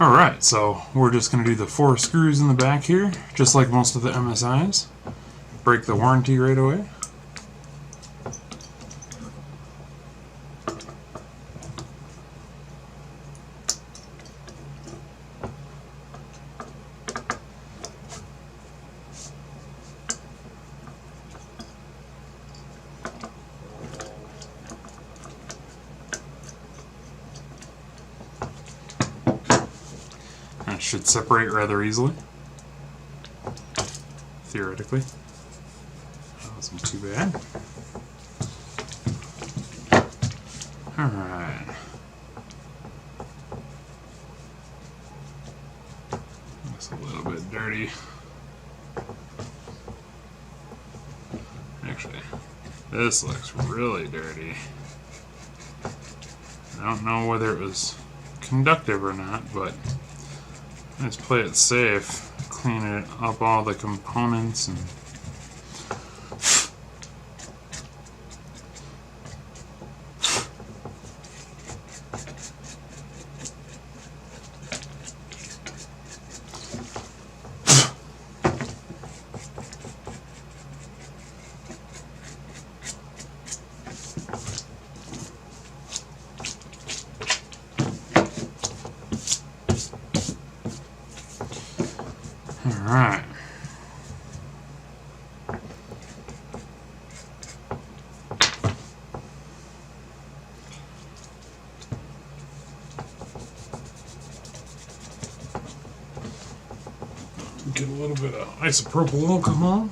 Alright, so we're just going to do the 4 screws in the back here, just like most of the MSIs. Break the warranty right away. That should separate rather easily, theoretically. That wasn't too bad. Alright. That's a little bit dirty. Actually, this looks really dirty. I don't know whether it was conductive or not, but let's play it safe. Clean it up, all the components, and alright. Get a little bit of isopropyl alcohol.